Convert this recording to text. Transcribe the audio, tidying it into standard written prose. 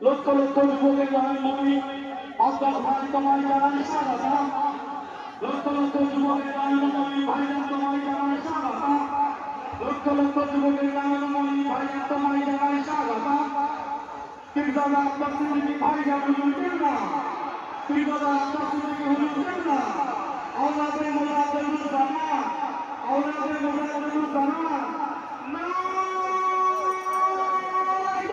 লক্ষ লক্ষ যুবকের জন্মভূমি অন্তর ভাই তোমায় জানাই স্বাগতম। লক্ষ লক্ষ যুবকের জন্মভূমি ভাইজান তোমায় জানাই স্বাগতম। লক্ষ লক্ষ যুবকের জন্মভূমি ভাইজান তোমায় জানাই স্বাগতম। কিংদাদা আপনার সুযোগী ভাইজান হুজুর কেমনা, কিংদাদা আপনার সুযোগী হুজুর কেমনা, আওলাদে মোলাদে জানা, আওলাদে মোলাদে জানা।